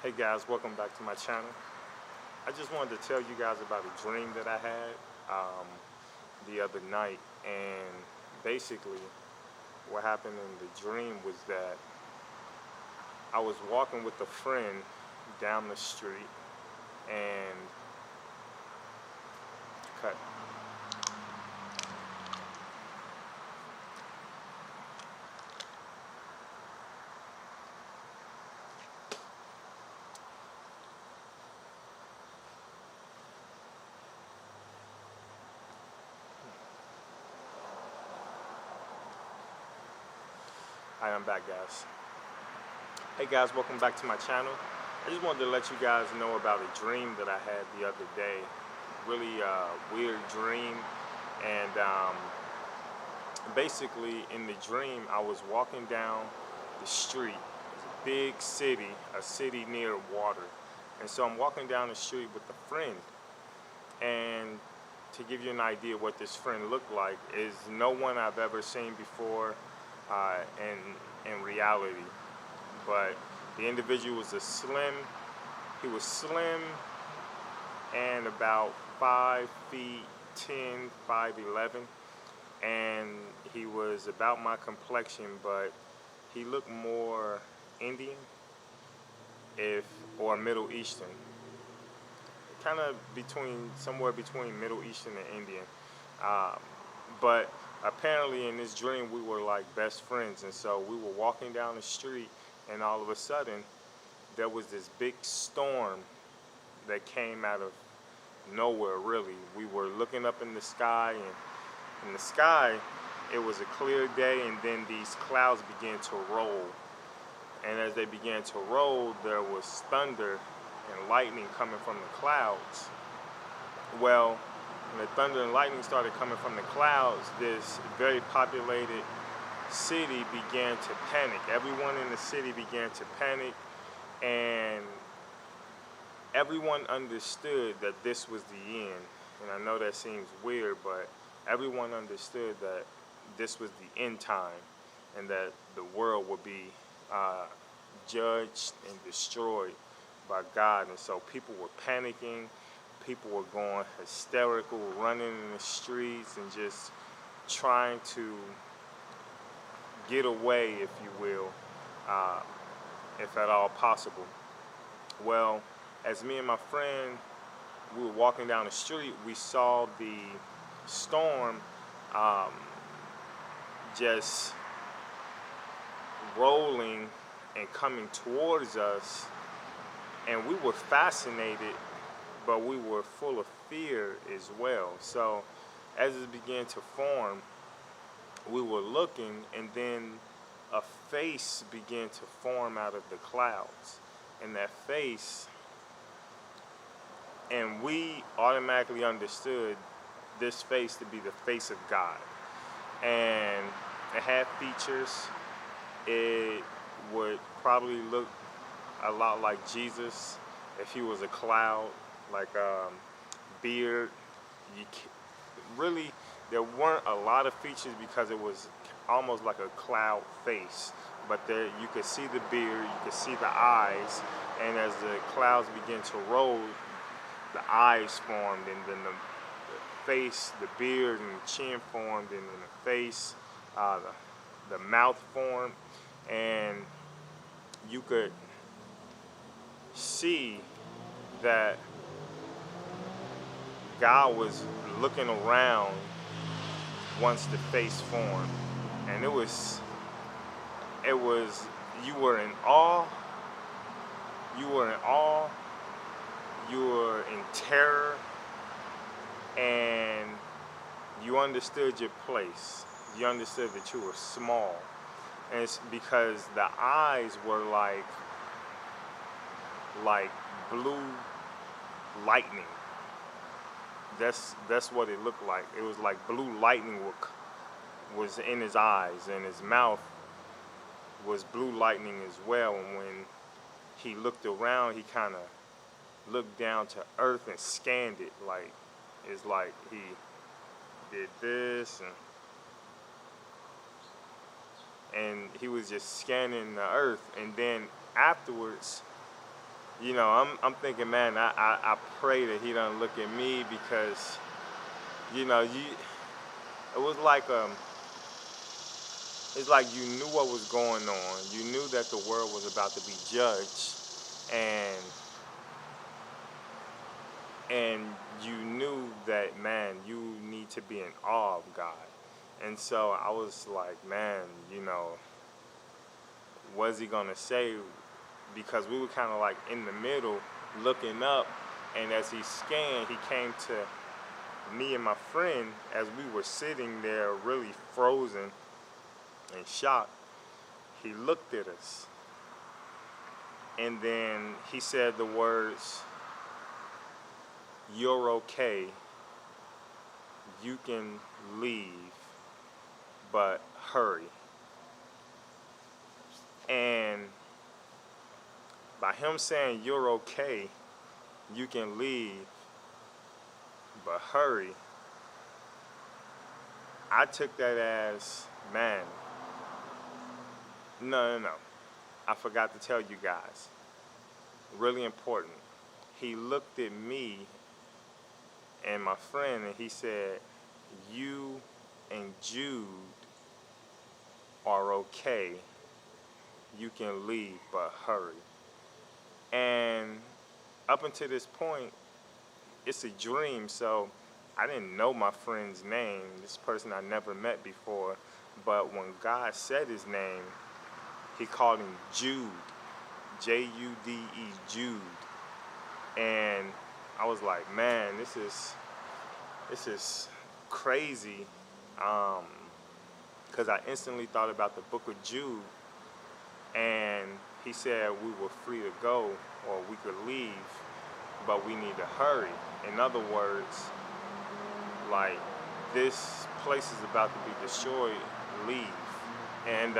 Hey guys, welcome back to my channel. I just wanted to tell you guys about a dream that I had the other night, and basically what happened in the dream was that I was walking with a friend down the street and cut. Hi, I'm back, guys. Hey guys, welcome back to my channel. I just wanted to let you guys know about a dream that I had the other day. Really weird dream, and basically in the dream I was walking down the street. It's a big city, a city near water, and so I'm walking down the street with a friend. And to give you an idea what this friend looked like, is no one I've ever seen before in reality. But the individual was he was slim and about 5 feet 10, 5'11", and he was about my complexion, but he looked more Indian, or Middle Eastern, kind of somewhere between Middle Eastern and Indian. But apparently in this dream we were like best friends, and so we were walking down the street, and all of a sudden there was this big storm that came out of nowhere. Really, we were looking up in the sky, and in the sky it was a clear day, and then these clouds began to roll, and as they began to roll there was thunder and lightning coming from the clouds. Well, when the thunder and lightning started coming from the clouds, this very populated city began to panic. Everyone in the city began to panic, and everyone understood that this was the end. And I know that seems weird, but everyone understood that this was the end time, and that the world would be judged and destroyed by God. And so people were panicking, people were going hysterical, running in the streets and just trying to get away, if you will, if at all possible. Well, as me and my friend, we were walking down the street, we saw the storm just rolling and coming towards us, and we were fascinated, but we were full of fear as well. So as it began to form, we were looking, and then a face began to form out of the clouds, and that face, and we automatically understood this face to be the face of God. And it had features. It would probably look a lot like Jesus if he was a cloud, like beard. Really, there weren't a lot of features because it was almost like a cloud face. But there, you could see the beard, you could see the eyes, and as the clouds began to roll, the eyes formed, and then the face, the beard, and the chin formed, and then the face, the mouth formed, and you could see that God was looking around once the face formed, and it was, you were in awe, you were in terror, and you understood your place. You understood that you were small. And it's because the eyes were like blue lightning. That's what it looked like. It was like blue lightning was in his eyes, and his mouth was blue lightning as well. And when he looked around, he kind of looked down to earth and scanned it. Like, it's like he did this, and he was just scanning the earth. And then afterwards, I'm thinking, man, I pray that he doesn't look at me because, it was like it's like you knew what was going on. You knew that the world was about to be judged, and and you knew that, man, you need to be in awe of God. And so I was like, man, what's he gonna say? Because we were kind of like in the middle, looking up, and as he scanned, he came to me and my friend as we were sitting there, really frozen and shocked. He looked at us, and then he said the words, "You're okay. You can leave, but hurry." And by him saying, "You're okay, you can leave, but hurry," I took that as, man, no, no, no. I forgot to tell you guys. Really important. He looked at me and my friend and he said, "You and Jude are okay. You can leave, but hurry." And up until this point, it's a dream, so I didn't know my friend's name, this person I never met before. But when God said his name, he called him Jude, Jude, Jude. And I was like, man, this is crazy, because I instantly thought about the book of Jude, and he said we were free to go or we could leave, but we need to hurry. In other words, like, this place is about to be destroyed, leave. And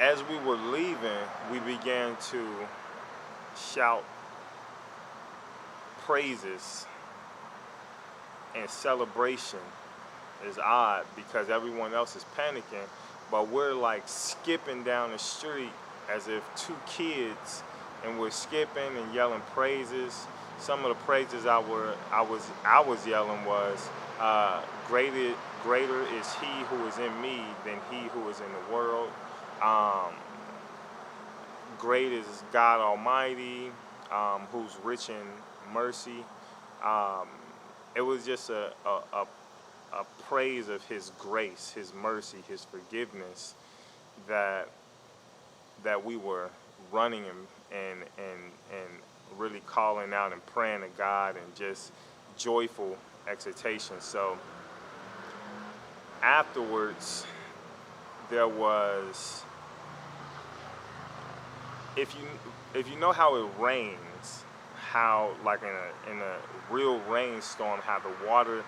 as we were leaving, we began to shout praises and celebration. Is odd because everyone else is panicking, but we're like skipping down the street as if two kids, and we're skipping and yelling praises. Some of the praises I was yelling was, greater is he who is in me than he who is in the world. Um, Great is God Almighty, who's rich in mercy. Um, it was just a praise of his grace, his mercy, his forgiveness, that we were running and really calling out and praying to God, and just joyful exultation. So afterwards, there was, if you know how it rains, how like in a real rainstorm, how the water,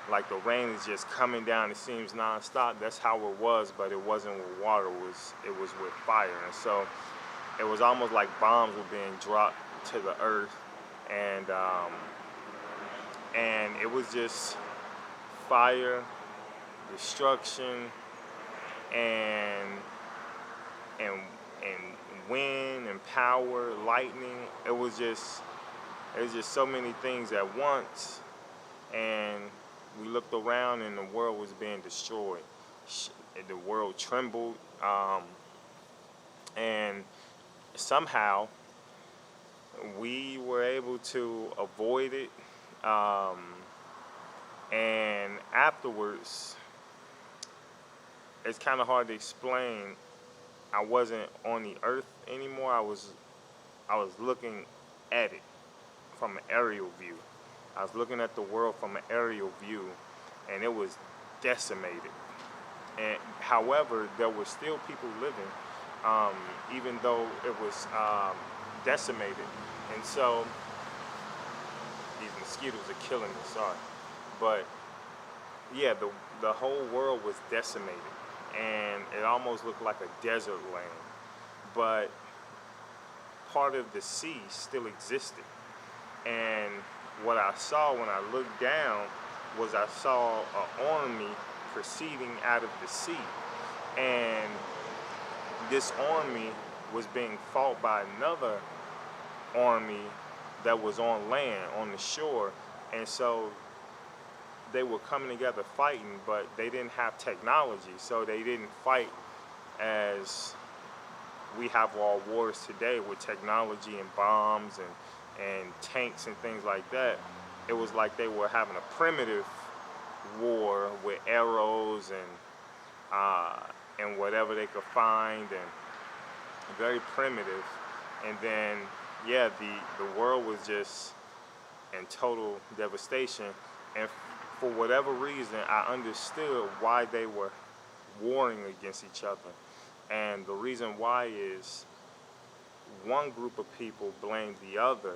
like the rain is just coming down, it seems nonstop. That's how it was, but it wasn't with water. It was with fire, and so it was almost like bombs were being dropped to the earth, and it was just fire, destruction, and and and wind and power, lightning. It was just so many things at once, and we looked around and the world was being destroyed. The world trembled, and somehow we were able to avoid it. And afterwards, it's kind of hard to explain. I wasn't on the earth anymore. I was looking at it from an aerial view. I was looking at the world from an aerial view, and it was decimated. And however, there were still people living, even though it was decimated. And so these mosquitoes are killing me. Sorry, but yeah, the whole world was decimated, and it almost looked like a desert land. But part of the sea still existed. And what I saw when I looked down was I saw an army proceeding out of the sea. And this army was being fought by another army that was on land, on the shore. And so they were coming together fighting, but they didn't have technology, so they didn't fight as we have our wars today with technology and bombs and tanks and things like that. It was like they were having a primitive war with arrows and whatever they could find, and very primitive. And then, yeah, the world was just in total devastation. And for whatever reason, I understood why they were warring against each other. And the reason why is one group of people blamed the other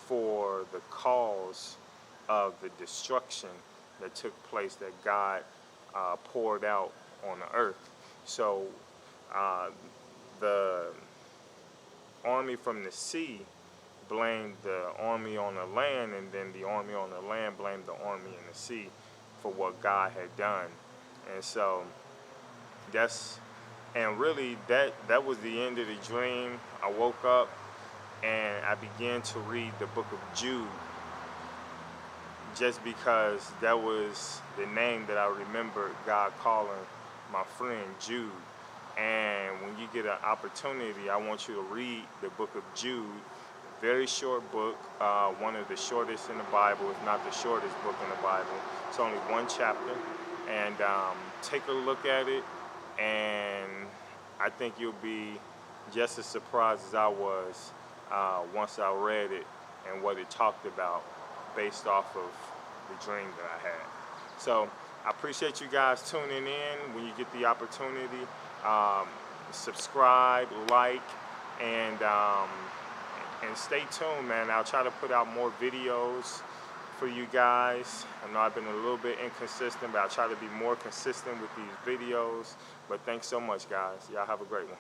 for the cause of the destruction that took place, that God poured out on the earth. So the army from the sea blamed the army on the land, and then the army on the land blamed the army in the sea for what God had done. And so really that was the end of the dream. I woke up and I began to read the book of Jude, just because that was the name that I remembered God calling my friend Jude. And when you get an opportunity, I want you to read the book of Jude. Very short book, one of the shortest in the Bible, if not the shortest book in the Bible. It's only one chapter. And take a look at it, and I think you'll be just as surprised as I was once I read it and what it talked about based off of the dream that I had. So I appreciate you guys tuning in. When you get the opportunity, subscribe, like, and stay tuned, man. I'll try to put out more videos for you guys. I know I've been a little bit inconsistent, but I'll try to be more consistent with these videos. But thanks so much, guys. Y'all have a great one.